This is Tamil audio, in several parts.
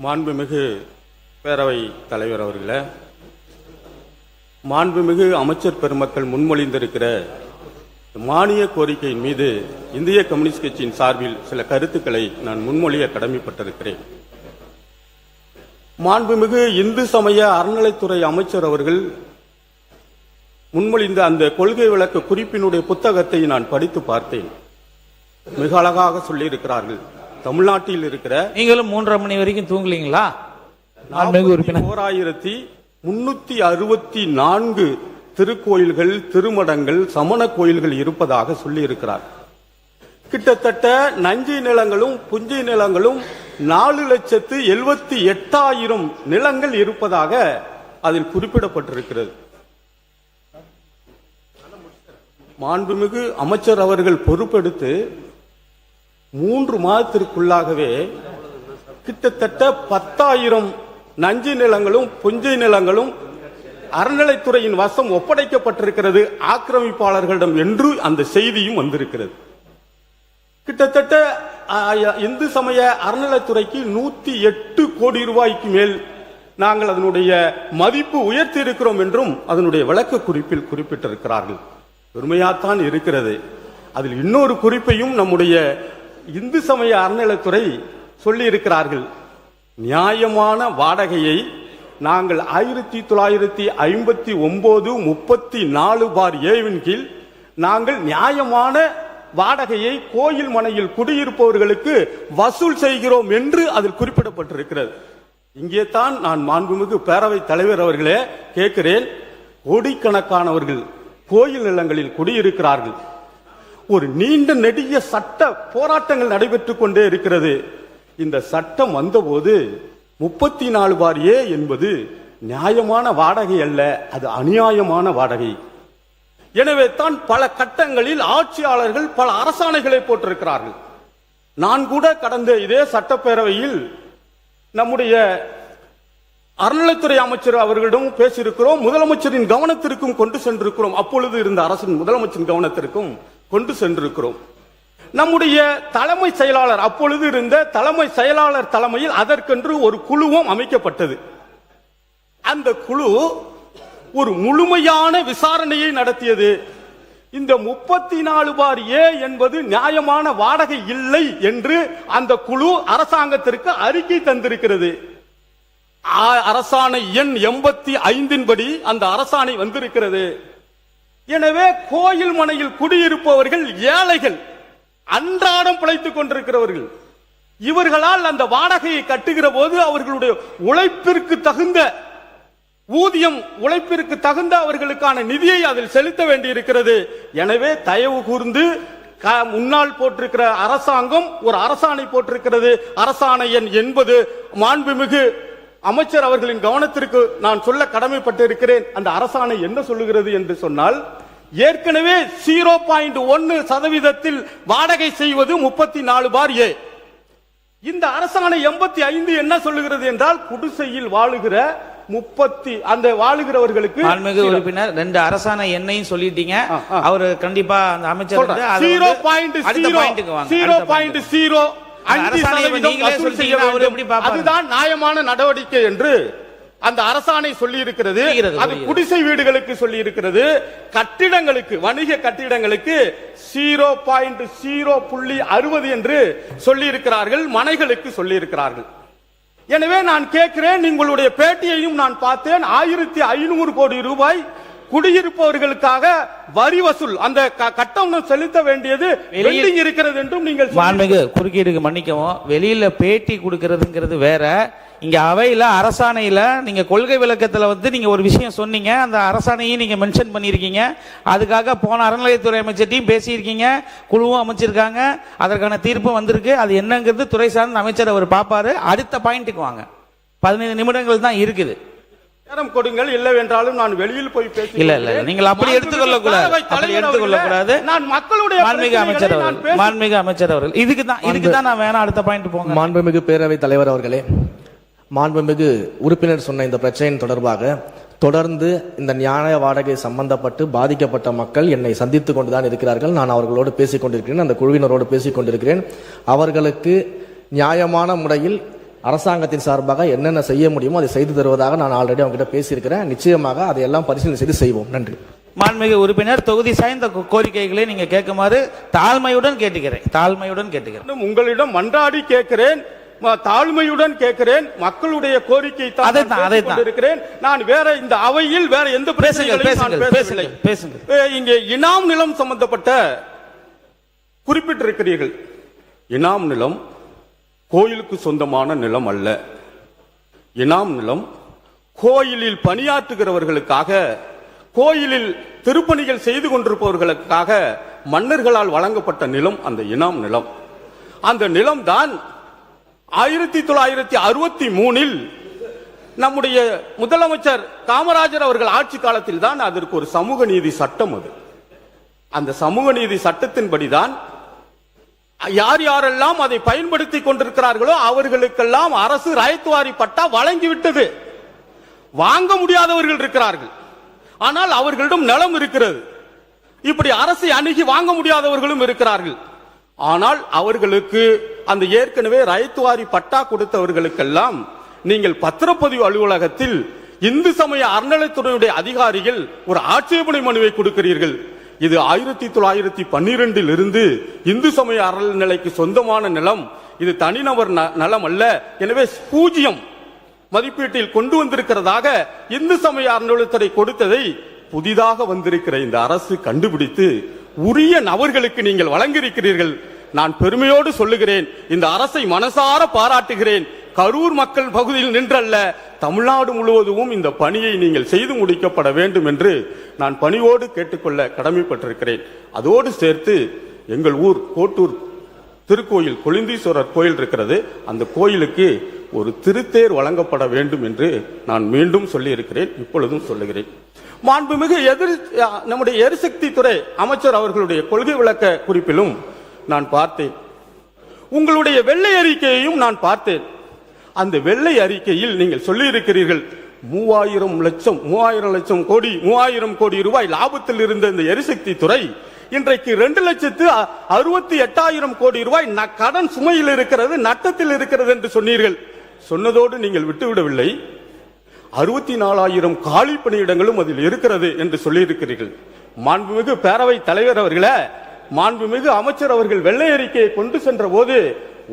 மாண்புமிகு பேரவை தலைவர் அவர்களே, மாண்புமிகு அமைச்சர் பெருமக்கள் முன்மொழிந்திருக்கிற மானிய கோரிக்கையின் மீது இந்திய கம்யூனிஸ்ட் கட்சியின் சார்பில் சில கருத்துக்களை நான் முன்மொழிய கடமைப்பட்டிருக்கிறேன். மாண்புமிகு இந்து சமய அறநிலைத்துறை அமைச்சர் அவர்கள் முன்மொழிந்த அந்த கொள்கை விளக்க குறிப்பினுடைய புத்தகத்தை நான் படித்து பார்த்தேன். மிக அழகாக சொல்லியிருக்கிறார்கள். தமிழ்நாட்டில் இருக்கிற நீங்களும் 3:30 மணி வரைக்கும் தூங்கலீங்களா? 4364 திருக்கோயில்கள், திருமடங்கள், சமண கோயில்கள் இருப்பதாக சொல்லி இருக்கிறார். கிட்டத்தட்ட நஞ்சை நிலங்களும் புஞ்சை நிலங்களும் 4,78,000 நிலங்கள் இருப்பதாக அதில் குறிப்பிடப்பட்டிருக்கிறது. மாண்புமிகு அமைச்சர் அவர்கள் பொறுப்பெடுத்து 3 மாதத்திற்குள்ளாகவே கிட்டத்தட்ட 10,000 நஞ்சை நிலங்களும் புஞ்சை நிலங்களும் அறநிலைத்துறையின் வசம் ஒப்படைக்கப்பட்டிருக்கிறது ஆக்கிரமிப்பாளர்களிடம் என்று அந்த செய்தியும் வந்திருக்கிறது. கிட்டத்தட்ட இந்து சமய அறநிலைத்துறைக்கு 108 கோடி ரூபாய்க்கு மேல் நாங்கள் அதனுடைய மதிப்பு உயர்த்தி இருக்கிறோம் என்றும் அதனுடைய விளக்க குறிப்பில் குறிப்பிட்டிருக்கிறார்கள். பெருமையாத்தான் இருக்கிறது. அதில் இன்னொரு குறிப்பையும் நம்முடைய இந்து சமய அறநிலைத்துறை சொல்லி இருக்கிறார்கள். நியாயமான வாடகையை நாங்கள் 1959-34/A கீழ் நாங்கள் நியாயமான வாடகையை கோயில் மனையில் குடியிருப்பவர்களுக்கு வசூல் செய்கிறோம் என்று அதில் குறிப்பிடப்பட்டிருக்கிறது. இங்கே தான் நான் மாண்புமிகு பேரவை தலைவர் அவர்களே கேட்கிறேன். கோடிக்கணக்கானவர்கள் கோயில் நிலங்களில் குடியிருக்கிறார்கள். ஒரு நீண்ட நெடிய சட்ட போராட்டங்கள் நடைபெற்றுக் கொண்டே இருக்கிறது. இந்த சட்டம் வந்தபோது 34/A என்பது நியாயமான வாடகை அல்ல, அது அநியாயமான வாடகை. எனவே தான் பல கட்டங்களில் ஆட்சியாளர்கள் பல அரசாணைகளை போட்டிருக்கிறார்கள். நான் கூட கடந்த இதே சட்டப்பேரவையில் நம்முடைய அறநிலைத்துறை அமைச்சர் அவர்களிடம் பேசியிருக்கிறோம். முதலமைச்சரின் கவனத்திற்கும் கொண்டு சென்றிருக்கிறோம். அப்பொழுது இருந்த அரசின் முதலமைச்சரின் கவனத்திற்கும் கொண்டு சென்றிருக்கிறோம். நம்முடைய தலைமை செயலாளர், அப்பொழுது இருந்த தலைமை செயலாளர் தலைமையில் அதற்கென்று ஒரு குழுவும் அமைக்கப்பட்டது. அந்த குழு ஒரு முழுமையான விசாரணையை நடத்தியது. இந்த 34/A என்பது நியாயமான வாடகை இல்லை என்று அந்த குழு அரசாங்கத்திற்கு அறிக்கை தந்திருக்கிறது. அரசாணை எண் 85 படி அந்த அரசாணை வந்திருக்கிறது. எனவே கோயில் மனையில் குடியிருப்பவர்கள் ஏழைகள், அன்றாடம் பிழைத்துக் கொண்டிருக்கிறவர்கள். இவர்களால் அந்த வாடகையை கட்டுகிற போது அவர்களுடைய உழைப்பிற்கு தகுந்த ஊதியம், உழைப்பிற்கு தகுந்த அவர்களுக்கான நிதியை அதில் செலுத்த வேண்டியிருக்கிறது. எனவே தயவு கூர்ந்து முன்னால் போட்டிருக்கிற அரசாங்கம் ஒரு அரசாணை போட்டிருக்கிறது. அரசாணை எண் 80 மாண்புமிகு அமைச்சர் அவர்களின் கவனத்திற்கு நான் சொல்ல கடமைப்பட்டிருக்கிறேன். அந்த அரசாணை என்ன சொல்லுகிறது என்று சொன்னால், ஏற்கனவே 0.1% வாடகை செய்வது 34/A. இந்த அரசாணை 85 என்ன சொல்லுகிறது என்றால், குடிசையில் வாழுகிற அந்த வாழுகிறவர்களுக்கு உறுப்பினர் 2 அரசாணை எண்ணையும் சொல்லிட்டீங்க. அவர் கண்டிப்பா அந்த அமைச்சர் 0.0 அதுதான் நியாயமான நடவடிக்கை என்று அந்த அரசாணை சொல்லி இருக்கிறது. அது குடிசை வீடுகளுக்கு சொல்லி இருக்கிறது. கட்டிடங்களுக்கு, வணிக கட்டிடங்களுக்கு 0.060 என்று சொல்லி இருக்கிறார்கள். மனைகளுக்கு சொல்லி இருக்கிறார்கள். எனவே நான் கேட்கிறேன், உங்களுடைய பேட்டியையும் நான் பார்த்தேன். 1500 கோடி ரூபாய் குடியிருப்பவர்களுக்காக வரி வசூல், அந்த கட்டணம் செலுத்த வேண்டியது இருக்கிறது என்றும் நீங்கள் குறுக்கீடுக்கு மன்னிக்கவும். வெளியில பேட்டி கொடுக்கிறதுங்கிறது வேற. இங்க அவையில அரசாணையில நீங்க கொள்கை விளக்கத்துல நீங்க ஒரு விஷயம் சொன்னீங்க. அந்த அரசாணையும் நீங்க மென்ஷன் பண்ணிருக்கீங்க. அதுக்காக போன அறநிலையத்துறை அமைச்சர்ட்டையும் பேசியிருக்கீங்க, குழுவும் அமைச்சிருக்காங்க, அதற்கான தீர்ப்பும் வந்திருக்கு. அது என்னங்கிறது துறை சார்ந்த அமைச்சர் அவர் பாப்பாரு. அடுத்த பாயிண்ட்டுக்கு வாங்க. 15 நிமிடங்கள் தான் இருக்குது. நேரம் கொடுங்கள். இல்லை என்றாலும் நான் வெளியில் போய் பேசி இல்ல நீங்கள் அப்படி எடுத்துக்கொள்ள கூடாது. நான் மக்களுடைய மாண்புமிகு அமைச்சர் அவர்கள் இதுக்கு தான் நான் வேணா அடுத்த பாயிண்ட் போங்க. மாண்புமிகு பேரவை தலைவர் அவர்களே, மாண்புமிகு உறுப்பினர் சொன்ன இந்த பிரச்சனையின் தொடர்பாக தொடர்ந்து இந்த நியாய வாடகை சம்பந்தப்பட்டு பாதிக்கப்பட்ட மக்கள் என்னை சந்தித்துக் கொண்டுதான் இருக்கிறார்கள். நான் அவர்களோடு பேசிக் கொண்டிருக்கிறேன், அந்த குழுவினரோடு பேசிக் கொண்டிருக்கிறேன். அவர்களுக்கு நியாயமான முறையில் அரசாங்கத்தின் சார்பாக என்னென்ன செய்ய முடியுமோ அதை செய்து தருவதாக நான் ஆல்ரெடி அவங்ககிட்ட பேசியிருக்கிறேன். நிச்சயமாக அதையெல்லாம் பரிசீலனை செய்து செய்வோம். நன்றி. மாண்புமிகு உறுப்பினர், தொகுதி சாய்ந்த கோரிக்கைகளை நீங்க கேட்குமாறு தாழ்மையுடன் கேட்டுக்கிறேன். உங்களிடம் மன்றாடி கேட்கிறேன், தாழ்மையுடன் கேட்கிறேன். மக்களுடைய கோரிக்கை இருக்கிறேன். நான் வேற இந்த அவையில் வேற எந்த பிரச்சனையும் இங்கே இனாம் நிலம் சம்பந்தப்பட்ட குறிப்பிட்டிருக்கிறீர்கள். இனாம் நிலம் கோயிலுக்கு சொந்தமான நிலம் அல்ல. இனாம் நிலம் கோயிலில் பணியாற்றுகிறவர்களுக்காக, கோயிலில் திருப்பணிகள் செய்து கொண்டிருப்பவர்களுக்காக மன்னர்களால் வழங்கப்பட்ட நிலம் அந்த இனாம் நிலம். அந்த நிலம் தான் 1963 நம்முடைய முதலமைச்சர் காமராஜர் அவர்கள் ஆட்சி காலத்தில் தான் அதற்கு ஒரு சமூக நீதி சட்டம். அந்த சமூக நீதி சட்டத்தின்படிதான் யார் யாரெல்லாம் அதை பயன்படுத்திக் கொண்டிருக்கிறார்களோ அவர்களுக்கெல்லாம் அரசு ராயத்துவாரி பட்டா வழங்கிவிட்டது. வாங்க முடியாதவர்கள் இருக்கிறார்கள், ஆனால் அவர்களிடம் நிலம் இருக்கிறது. இப்படி அரசை அணுகி வாங்க முடியாதவர்களும் இருக்கிறார்கள். ஆனால் அவர்களுக்கு அந்த ஏற்கனவே ராயத்துவாரி பட்டா கொடுத்தவர்களுக்கெல்லாம் நீங்கள் பத்திரப்பதிவு அலுவலகத்தில் இந்து சமய அறநிலைத்துறையுடைய அதிகாரிகள் ஒரு ஆட்சேபனை மனுவை கொடுக்கிறீர்கள். இது 1912 இருந்து இந்து சமய அறநிலைக்கு சொந்தமான நிலம், இது தனிநபர் நலம் அல்ல. எனவே 0 மதிப்பீட்டில் கொண்டு வந்திருக்கிறதாக இந்து சமய அறநிலையத்துறை கொடுத்ததை புதிதாக வந்திருக்கிற இந்த அரசு கண்டுபிடித்து உரிய நபர்களுக்கு நீங்கள் வழங்கியிருக்கிறீர்கள். நான் பெருமையோடு சொல்லுகிறேன், இந்த அரசை மனசார பாராட்டுகிறேன். கரூர் மக்கள் பகுதியில் நின்றல்ல, தமிழ்நாடு முழுவதும் இந்த பணியை நீங்கள் செய்து முடிக்கப்பட வேண்டும் என்று நான் பணியோடு கேட்டுக்கொள்ள கடமைப்பட்டிருக்கிறேன். அதோடு சேர்த்து எங்கள் ஊர் கோட்டூர் திருக்கோயில் கொளிந்தீஸ்வரர் கோயில் இருக்கிறது, அந்த கோயிலுக்கு ஒரு திருத்தேர் வழங்கப்பட வேண்டும் என்று நான் மீண்டும் சொல்லி இருக்கிறேன், இப்பொழுதும் சொல்லுகிறேன். மாண்புமிகு நம்முடைய எரிசக்தி துறை அமைச்சர் அவர்களுடைய கொள்கை விளக்க குறிப்பிலும் நான் பார்த்தேன், உங்களுடைய வெள்ளை அறிக்கையையும் நான் பார்த்தேன். அந்த வெள்ளை அறிக்கையில் நீங்கள் சொல்லி இருக்கிறீர்கள் 3000 கோடி ரூபாய் லாபத்தில் இருந்த இந்த எரிசக்தி துறை இன்றைக்கு 2,68,000 கோடி ரூபாய் கடன் சுமையில் இருக்கிறது, நட்டத்தில் இருக்கிறது என்று சொன்னீர்கள். சொன்னதோடு நீங்கள் விட்டுவிடவில்லை, 64,000 காலி பணியிடங்களும் அதில் இருக்கிறது என்று சொல்லியிருக்கிறீர்கள். மாண்புமிகு பேரவை தலைவர் அவர்களே, மாண்புமிகு அமைச்சர் அவர்கள் வெள்ளை அறிக்கையை கொண்டு சென்ற போது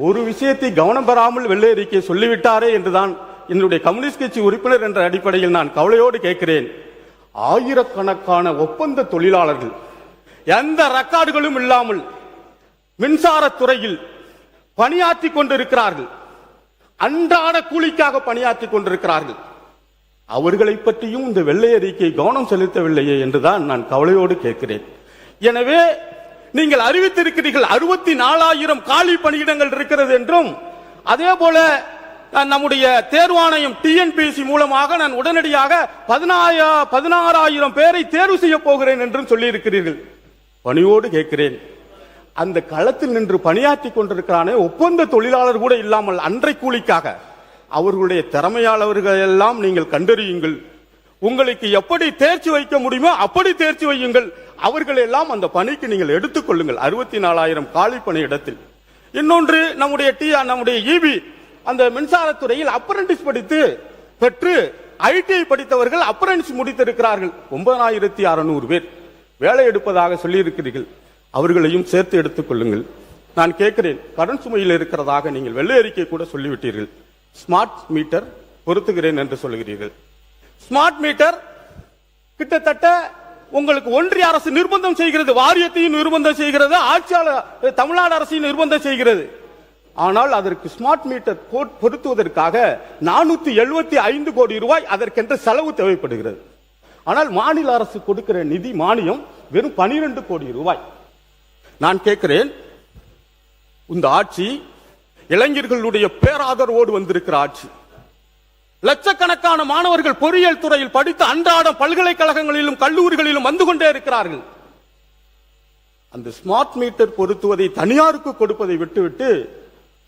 ஒரு விஷயத்தை கவனம் பெறாமல் வெள்ளை அறிக்கையை சொல்லிவிட்டாரே என்றுதான் என்னுடைய கம்யூனிஸ்ட் கட்சி உறுப்பினர் என்ற அடிப்படையில் நான் கவலையோடு கேட்கிறேன். ஆயிரக்கணக்கான ஒப்பந்த தொழிலாளர்கள் எந்த ரெக்கார்டுகளும் இல்லாமல் மின்சாரத்துறையில் பணியாற்றி கொண்டிருக்கிறார்கள், அன்றாட கூலிக்காக பணியாற்றி கொண்டிருக்கிறார்கள். அவர்களை பற்றியும் இந்த வெள்ளை அறிக்கை கவனம் செலுத்தவில்லையே என்றுதான் நான் கவலையோடு கேட்கிறேன். எனவே நீங்கள் அறிவித்திருக்கிறீர்கள் 64,000 காலி பணியிடங்கள் இருக்கிறது என்றும், அதே போல நம்முடைய தேர்வாணையம் டிஎன்பிஎஸ்சி மூலமாக நான் உடனடியாக 16,000 பேரை தேர்வு செய்ய போகிறேன் என்றும் சொல்லி இருக்கிறீர்கள். பணியோடு கேட்கிறேன், அந்த களத்தில் நின்று பணியாற்றி கொண்டிருக்கிறானே ஒப்பந்த தொழிலாளர் கூட இல்லாமல் அன்றை கூலிக்காக அவர்களுடைய திறமையாளர்கள் எல்லாம் நீங்கள் கண்டறியுங்கள். உங்களுக்கு எப்படி தேர்ச்சி வைக்க முடியுமோ அப்படி தேர்ச்சி வையுங்கள். அவர்கள் எல்லாம் அந்த பணிக்கு நீங்கள் எடுத்துக் கொள்ளுங்கள். 64,000 காலி பணியிடத்தில். இன்னொன்று, நம்முடைய ஈபி அந்த மின்சாரத்துறையில் அப்ரண்டிஸ் படித்து பெற்று ஐடிஐ படித்தவர்கள் அப்ரண்டிஸ் முடித்திருக்கிறார்கள். 9,600 பேர் வேலை எடுப்பதாக சொல்லி இருக்கிறீர்கள். அவர்களையும் சேர்த்து எடுத்துக் கொள்ளுங்கள். நான் கேட்கிறேன், கடன் சுமையில் இருக்கிறதாக நீங்கள் வெள்ளை அறிக்கை கூட சொல்லிவிட்டீர்கள். ஸ்மார்ட் மீட்டர் பொருத்துகிறேன் என்று சொல்லுகிறீர்கள். ஸ்மார்ட் மீட்டர் கிட்டத்தட்ட உங்களுக்கு ஒன்றிய அரசு நிர்பந்தம் செய்கிறது, வாரியத்தையும் நிர்பந்தம் செய்கிறது, ஆட்சியாளர் தமிழ்நாடு அரசையும் நிர்பந்தம் செய்கிறது. ஆனால் அதற்கு ஸ்மார்ட் மீட்டர் பொருத்துவதற்காக 475 கோடி ரூபாய் அதற்கென்று செலவு தேவைப்படுகிறது. ஆனால் மாநில அரசு கொடுக்கிற நிதி மானியம் வெறும் 12 கோடி ரூபாய். நான் கேட்கிறேன், இந்த ஆட்சி இளைஞர்களுடைய பேராதரவோடு வந்திருக்கிற ஆட்சி. லட்சக்கணக்கான மாணவர்கள் பொறியியல் துறையில் படித்து அன்றாடம் பல்கலைக்கழகங்களிலும் கல்லூரிகளிலும் வந்து கொண்டே இருக்கிறார்கள். அந்த ஸ்மார்ட் மீட்டர் பொருத்துவதை தனியாருக்கு கொடுப்பதை விட்டுவிட்டு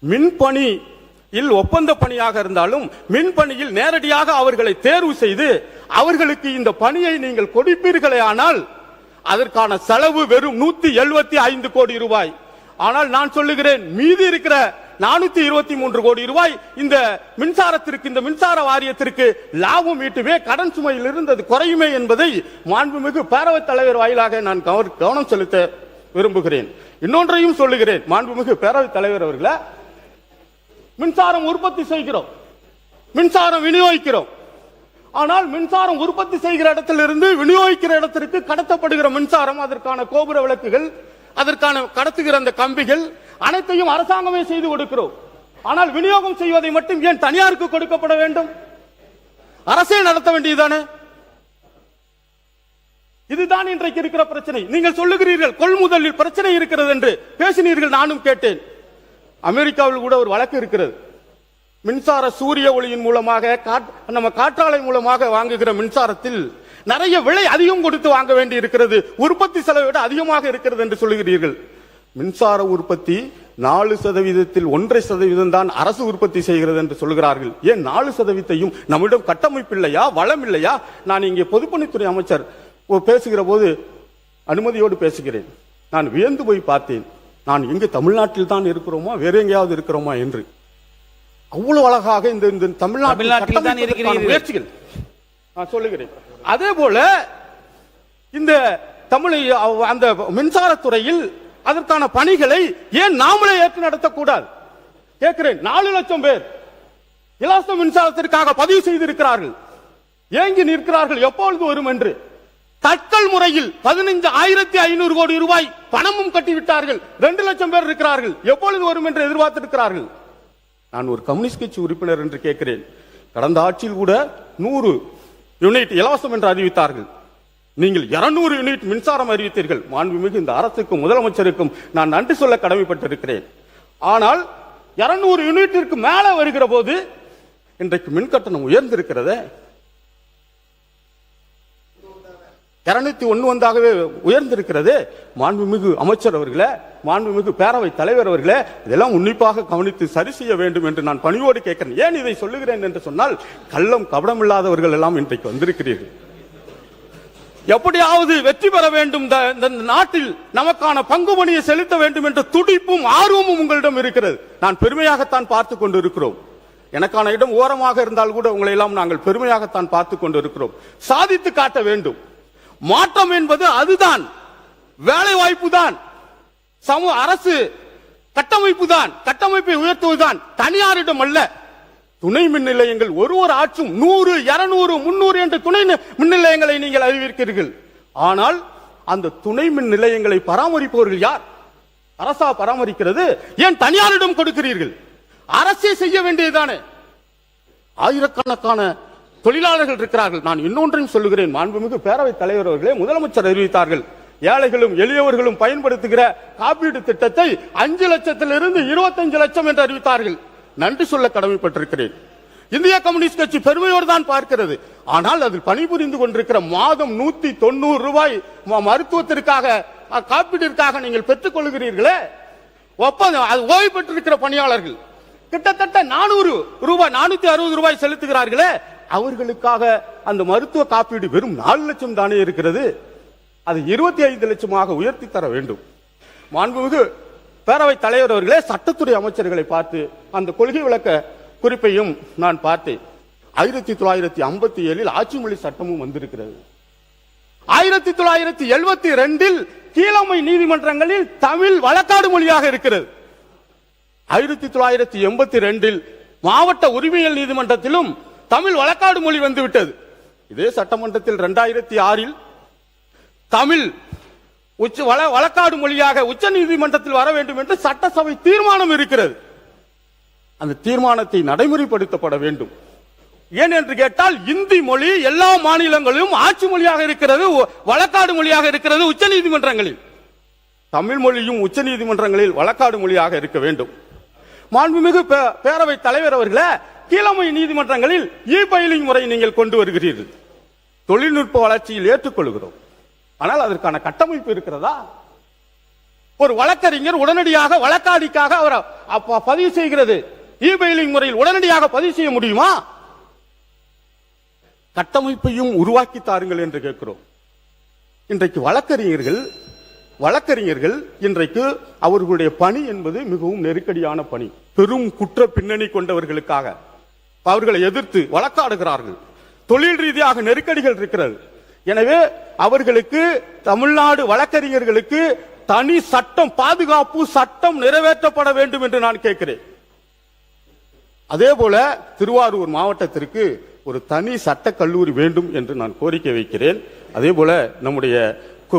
மின்பணியில் ஒப்பந்த பணியாக இருந்தாலும் மின்பணியில் நேரடியாக அவர்களை தேர்வு செய்து அவர்களுக்கு இந்த பணியை நீங்கள் கொடுப்பீர்களே, ஆனால் அதற்கான செலவு வெறும் 175 கோடி ரூபாய். ஆனால் நான் சொல்லுகிறேன், மீதி இருக்கிற 423 கோடி ரூபாய் இந்த மின்சாரத்திற்கு, இந்த மின்சார வாரியத்திற்கு லாபம் ஈட்டுவே, கடன் சுமையில் இருந்தது குறையுமே என்பதை மாண்புமிகு பேரவைத் தலைவர் வாயிலாக நான் கவனம் செலுத்த விரும்புகிறேன். இன்னொன்றையும் சொல்லுகிறேன். மாண்புமிகு பேரவைத் தலைவர் அவர்களே, மின்சாரம் உற்பத்தி செய்கிறோம், மின்சாரம் விநியோகிக்கிறோம். ஆனால் மின்சாரம் உற்பத்தி செய்கிற இடத்திலிருந்து விநியோகிக்கிற இடத்திற்கு கடத்தப்படுகிற மின்சாரம், அதற்கான கோபுர விளக்குகள், அதற்கான கடத்துகிற அந்த கம்பிகள் அனைத்தையும் அரசாங்கமே செய்து கொடுக்கிறோம். ஆனால் விநியோகம் செய்வதை மட்டும் ஏன் தனியாருக்கு கொடுக்கப்பட வேண்டும்? அரசே நடத்த வேண்டியதுதானே? இதுதான் இன்றைக்கு இருக்கிற பிரச்சனை. நீங்கள் சொல்லுகிறீர்கள் கொள்முதலில் பிரச்சனை இருக்கிறது என்று பேசினீர்கள், நானும் கேட்டேன். அமெரிக்காவில் கூட ஒரு வழக்கு இருக்கிறது. மின்சார சூரிய ஒளியின் மூலமாக, நம்ம காற்றாலை மூலமாக வாங்குகிற மின்சாரத்தில் நிறைய விலை அதிகம் கொடுத்து வாங்க வேண்டி இருக்கிறது, உற்பத்தி செலவை விட அதிகமாக இருக்கிறது என்று சொல்லுகிறீர்கள். மின்சார உற்பத்தி 4%, 1.5% தான் அரசு உற்பத்தி செய்கிறது என்று சொல்கிறார்கள். ஏன் 4%? நம்மிடம் கட்டமைப்பு இல்லையா, வளம் இல்லையா? நான் இங்கே பொதுப்பணித்துறை அமைச்சர் பேசுகிற போது அனுமதியோடு பேசுகிறேன். நான் வியந்து போய் பார்த்தேன், நான் எங்கு தமிழ்நாட்டில் தான் இருக்கிறோமா, வேற எங்கேயாவது இருக்கிறோமா என்று. அவ்வளவு அழகாக இந்த தமிழ்நாட்டில் தான் இருக்கிற முயற்சிகள் நான் சொல்லுகிறேன். அதே போல இந்த தமிழ் அந்த மின்சாரத்துறையில் அதற்கான பணிகளை ஏன் நாமளே ஏற்று நடத்தக்கூடாது கேட்கிறேன். 4 லட்சம் பேர் இலவச மின்சாரத்திற்காக பதிவு செய்திருக்கிறார்கள், ஏங்கி நிற்கிறார்கள் எப்பொழுது வரும் என்று. தட்கல் முறையில் 15,500 கோடி ரூபாய் பணமும் கட்டிவிட்டார்கள். 2 லட்சம் பேர் இருக்கிறார்கள், எப்பொழுது வரும் என்று எதிர்பார்த்திருக்கிறார்கள். நான் ஒரு கம்யூனிஸ்ட் கட்சி உறுப்பினர் என்று கேட்கிறேன். கடந்த ஆட்சியில் கூட 100 யூனிட் இலவசம் என்று அறிவித்தார்கள். நீங்கள் 200 யூனிட் மின்சாரம் அறிவித்தீர்கள். மாண்புமிகு இந்த அரசுக்கும் முதலமைச்சருக்கும் நான் நன்றி சொல்ல கடமைப்பட்டிருக்கிறேன். ஆனால் 200 யூனிட்டிற்கு மேலே வருகிற போது இன்றைக்கு மின் கட்டணம் உயர்ந்திருக்கிறதே. 201 வந்தாகவே உயர்ந்திருக்கிறது. மாண்புமிகு அமைச்சர் அவர்களே, மாண்புமிகு பேரவை தலைவர் அவர்களே, இதெல்லாம் உன்னிப்பாக கவனித்து சரி செய்ய வேண்டும் என்று நான் பணியோடு கேட்கிறேன். ஏன் இதை சொல்லுகிறேன் என்று சொன்னால், கள்ளம் கபடமில்லாதவர்கள் எல்லாம் இன்றைக்கு வந்திருக்கிறீர்கள். எப்படியாவது வெற்றி பெற வேண்டும், இந்த நாட்டில் நமக்கான பங்குபணியை செலுத்த வேண்டும் என்ற துடிப்பும் ஆர்வமும் உங்களிடம் இருக்கிறது. நான் பெருமையாகத்தான் பார்த்து கொண்டு இருக்கிறோம். எனக்கான இடம் ஓரமாக இருந்தால் கூட உங்களை எல்லாம் நாங்கள் பெருமையாகத்தான் பார்த்து கொண்டு இருக்கிறோம். சாதித்து காட்ட வேண்டும். மாற்றம் என்பது அதுதான், வேலை வாய்ப்பு தான், சமூக அரசு கட்டமைப்பு தான், கட்டமைப்பை உயர்த்துவதுதான், தனியாரிடம் அல்ல. துணை மின் நிலையங்கள் ஒரு ஆட்சும் 100, 200, 300 என்ற துணை மின் நிலையங்களை நீங்கள் அறிவிக்கிறீர்கள். ஆனால் அந்த துணை மின் நிலையங்களை பராமரிப்பவர்கள் யார்? அரசா பராமரிக்கிறது? ஏன் தனியாரிடம் கொடுக்கிறீர்கள்? அரசே செய்ய வேண்டியதுதானே. ஆயிரக்கணக்கான தொழிலாளர்கள் இருக்கிறார்கள். நான் இன்னொன்றையும் சொல்லுகிறேன். மாண்புமிகு பேரவைத் தலைவர் அவர்களே, முதலமைச்சர் அறிவித்தார்கள், ஏழைகளும் எளியவர்களும் பயன்படுத்துகிற காப்பீடு திட்டத்தை 5 லட்சத்திலிருந்து 25 லட்சம் என்று அறிவித்தார்கள். நன்றி சொல்ல கடமைப்பட்டிருக்கிறேன். இந்திய கம்யூனிஸ்ட் கட்சி பெருமையோடு தான் பார்க்கிறது. ஆனால் அதில் பணிபுரிந்து கொண்டிருக்கிற மாதம் 190 ரூபாய் மருத்துவத்திற்காக, காப்பீட்டிற்காக நீங்கள் பெற்றுக் கொள்கிறீர்களே, ஓய்வு பெற்றிருக்கிற பணியாளர்கள் கிட்டத்தட்ட 400 ரூபாய், 460 ரூபாய் செலுத்துகிறார்களே, அவர்களுக்காக அந்த மருத்துவ காப்பீடு வெறும் 4 லட்சம் தானே இருக்கிறது. அது 25 லட்சமாக உயர்த்தி தர வேண்டும். மாண்புமிகு பேரவைத் தலைவர் அவர்களே, சட்டத்துறை அமைச்சர்களை பார்த்து அந்த கொள்கை விளக்க குறிப்பையும் நான் பார்த்தேன். 1957 ஆட்சி மொழி சட்டமும் வந்திருக்கிறது. 1972 கீழமை நீதிமன்றங்களில் தமிழ் வழக்காடு மொழியாக இருக்கிறது. 1982 மாவட்ட உரிமையியல் நீதிமன்றத்திலும் தமிழ் வழக்காடு மொழி வந்துவிட்டது. இதே சட்டமன்றத்தில் 2006 தமிழ் வழக்காடு மொழியாக உச்ச நீதிமன்றத்தில் வர வேண்டும் என்று சட்டசபை தீர்மானம் இருக்கிறது. அந்த தீர்மானத்தை நடைமுறைப்படுத்தப்பட வேண்டும். ஏன் என்று கேட்டால், இந்தி மொழி எல்லா மாநிலங்களிலும் ஆட்சி மொழியாக இருக்கிறது, வழக்காடு மொழியாக இருக்கிறது உச்ச நீதிமன்றங்களில். தமிழ் மொழியும் உச்ச நீதிமன்றங்களில் வழக்காடு மொழியாக இருக்க வேண்டும். மாண்புமிகு பேரவைத் தலைவர் அவர்களே, கீழமை நீதிமன்றங்களில் இ-ஃபைலிங் முறை நீங்கள் கொண்டு வருகிறீர்கள். தொழில்நுட்ப வளர்ச்சியில் ஏற்றுக்கொள்கிறோம். ஆனால் அதற்கான கட்டமைப்பு இருக்கிறதா? ஒரு வழக்கறிஞர் உடனடியாக வழக்காடிக்காக அவர் பதிவு செய்கிறது இ-ஃபைலிங் முறையில் உடனடியாக பதிவு செய்ய முடியுமா? கட்டமைப்பையும் உருவாக்கி தாருங்கள் என்று கேட்கிறோம். இன்றைக்கு வழக்கறிஞர்கள் வழக்கறிஞர்கள் இன்றைக்கு அவர்களுடைய பணி என்பது மிகவும் நெருக்கடியான பணி. பெரும் குற்ற பின்னணி கொண்டவர்களுக்காக அவர்களை எதிர்த்து வழக்காடுகிறார்கள். தொழில் ரீதியாக நெருக்கடிகள் இருக்கிறது. எனவே அவர்களுக்கு தமிழ்நாடு வழக்கறிஞர்களுக்கு தனி சட்டம், பாதுகாப்பு சட்டம் நிறைவேற்றப்பட வேண்டும் என்று நான் கேட்கிறேன். அதே போல திருவாரூர் மாவட்டத்திற்கு ஒரு தனி சட்ட கல்லூரி வேண்டும் என்று நான் கோரிக்கை வைக்கிறேன். அதே போல நம்முடைய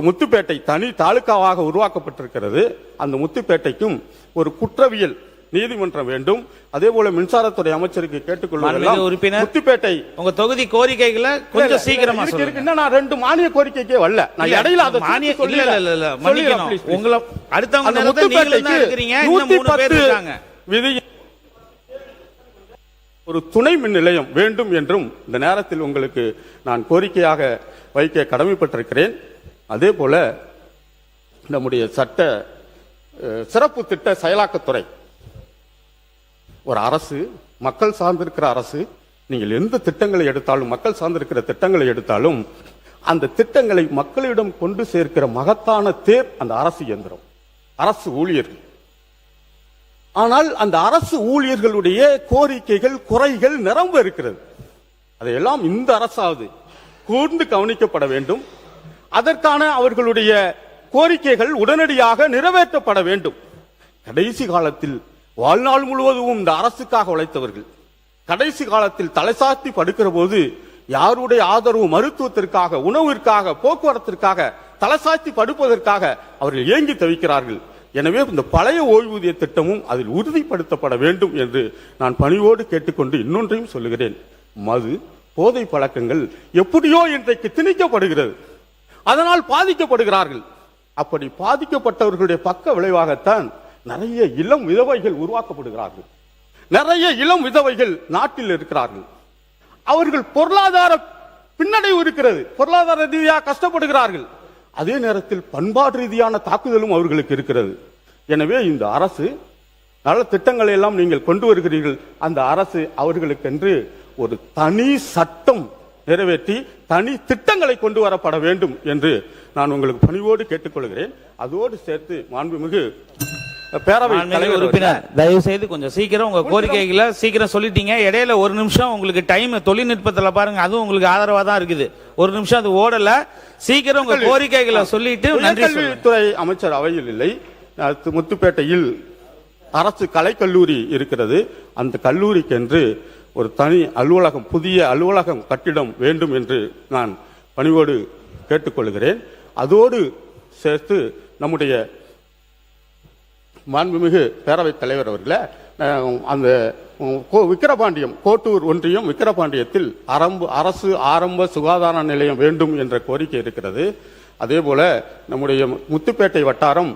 முத்துப்பேட்டை தனி தாலுகாவாக உருவாக்கப்பட்டிருக்கிறது. அந்த முத்துப்பேட்டைக்கும் ஒரு குற்றவியல் நீதிமன்றம் வேண்டும். அதே போல மின்சாரத்துறை அமைச்சருக்கு கேட்டுக்கொள்கிறேன், முத்துப்பேட்டை உங்க தொகுதி கோரிக்கைகளை கொஞ்சம் சீக்கிரமா சொல்லுங்க. நான் 2 மானிய கோரிக்கைக்கே வரல, நான் இடையில அதை மானிய உங்களை அடுத்தவங்க விதி ஒரு துணை மின் நிலையம் வேண்டும் என்றும் இந்த நேரத்தில் உங்களுக்கு நான் கோரிக்கையாக வைக்க கடமைப்பட்டிருக்கிறேன். அதே போல நம்முடைய சட்ட சிறப்பு திட்ட செயலாக்கத்துறை ஒரு அரசு, மக்கள் சார்ந்திருக்கிற அரசு. நீங்கள் எந்த திட்டங்களை எடுத்தாலும், மக்கள் சார்ந்திருக்கிற திட்டங்களை எடுத்தாலும், அந்த திட்டங்களை மக்களிடம் கொண்டு சேர்க்கிற மகத்தான தேர் அந்த அரசு இயந்திரம், அரசு ஊழியர்கள். ஆனால் அந்த அரசு ஊழியர்களுடைய கோரிக்கைகள், குறைகள் நிரம்ப இருக்கிறது. அதையெல்லாம் இந்த அரசாவது கூர்ந்து கவனிக்கப்பட வேண்டும். அதற்கான அவர்களுடைய கோரிக்கைகள் உடனடியாக நிறைவேற்றப்பட வேண்டும். கடைசி காலத்தில் வாழ்நாள் முழுவதும் இந்த அரசுக்காக உழைத்தவர்கள் கடைசி காலத்தில் தலைசாத்தி படுக்கிற போது யாருடைய ஆதரவு, மருத்துவத்திற்காக, உணவிற்காக, போக்குவரத்திற்காக தலைசாத்தி படுப்பதற்காக அவர்கள் ஏங்கி தவிக்கிறார்கள். எனவே இந்த பழைய ஓய்வூதிய திட்டமும் அதில் உறுதிப்படுத்தப்பட வேண்டும் என்று நான் பணிவோடு கேட்டுக்கொண்டு இன்னொன்றையும் சொல்லுகிறேன். மது, போதை பழக்கங்கள் எப்படியோ இன்றைக்கு திணிக்கப்படுகிறது. அதனால் பாதிக்கப்படுகிறார்கள். அப்படி பாதிக்கப்பட்டவர்களுடைய பக்க விளைவாகத்தான் நிறைய இளம் விதவைகள் உருவாக்கப்படுகிறார்கள். நிறைய இளம் விதவைகள் நாட்டில் இருக்கிறார்கள். அவர்கள் பொருளாதார பின்னடைவு இருக்கிறது, பொருளாதார ரீதியாக கஷ்டப்படுகிறார்கள். அதே நேரத்தில் பண்பாடு ரீதியான தாக்குதலும் அவர்களுக்கு இருக்கிறது. எனவே இந்த அரசு நல்ல திட்டங்களை எல்லாம் நீங்கள் கொண்டு வருகிறீர்கள். அந்த அரசு அவர்களுக்கென்று ஒரு தனி சட்டம் நிறைவேற்றி தனி திட்டங்களை கொண்டு வரப்பட வேண்டும் என்று நான் உங்களுக்கு பணிவோடு கேட்டுக்கொள்கிறேன். அதோடு சேர்த்து மாண்புமிகு பேரவை தலைவர் உறுப்பினர், தயவு செய்து கொஞ்சம் சீக்கிரம் உங்க கோரிக்கைகளை சீக்கிரம் சொல்லிட்டீங்க. இடையில ஒரு நிமிஷம் உங்களுக்கு டைம், தொழில்நுட்பத்தில் பாருங்க, அதுவும் உங்களுக்கு ஆதரவா தான் இருக்குது. ஒரு நிமிஷம் அது ஓடல. சீக்கிரம் உங்க கோரிக்கைகளை சொல்லிட்டு நன்றி. கல்வித்துறை அமைச்சர் அவையில் இல்லை. முத்துப்பேட்டையில் அரசு கலைக்கல்லூரி இருக்கிறது. அந்த கல்லூரிக்கு என்று ஒரு தனி அலுவலகம், புதிய அலுவலகம் கட்டிடம் வேண்டும் என்று நான் பணிவோடு கேட்டுக்கொள்கிறேன். அதோடு சேர்த்து நம்முடைய மாண்புமிகு பேரவைத் தலைவர் அவர்களே, அந்த விக்கிரபாண்டியம், கோட்டூர் ஒன்றியம் விக்கிரபாண்டியத்தில் அரசு ஆரம்ப சுகாதார நிலையம் வேண்டும் என்ற கோரிக்கை இருக்கிறது. அதே போல நம்முடைய முத்துப்பேட்டை வட்டாரம்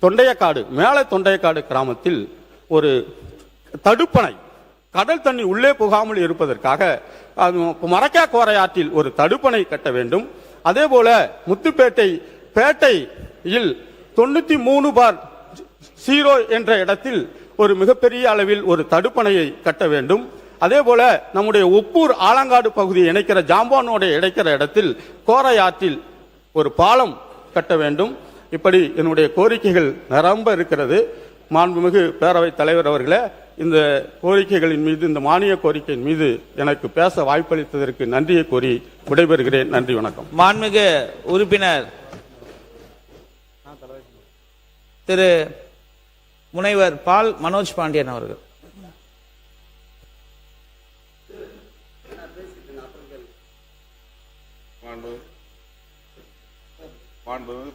தொண்டையக்காடு, மேல தொண்டையக்காடு கிராமத்தில் ஒரு தடுப்பணை, கடல் தண்ணி உள்ளே போகாமல் இருப்பதற்காக மரக்கா கோரையாற்றில் ஒரு தடுப்பணை கட்ட வேண்டும். அதே போல முத்துப்பேட்டை பேட்டையில் 93/0 என்ற இடத்தில் ஒரு மிகப்பெரிய அளவில் ஒரு தடுப்பணையை கட்ட வேண்டும். அதே போல நம்முடைய ஒப்பூர் ஆலங்காடு பகுதியை இணைக்கிற ஜாம்பானோட இணைக்கிற இடத்தில் கோரையாற்றில் ஒரு பாலம் கட்ட வேண்டும். இப்படி என்னுடைய கோரிக்கைகள் நிரம்ப இருக்கிறது. மாண்புமிகு பேரவைத் தலைவர் அவர்களே, இந்த கோரிக்கைகளின் மீது, இந்த மானிய கோரிக்கையின் மீது எனக்கு பேச வாய்ப்பளித்ததற்கு நன்றியை கோரி விடைபெறுகிறேன். நன்றி, வணக்கம். மாண்புமிகு உறுப்பினர் திரு முனைவர் பால் மனோஜ் பாண்டியன் அவர்கள். மாண்புமிகு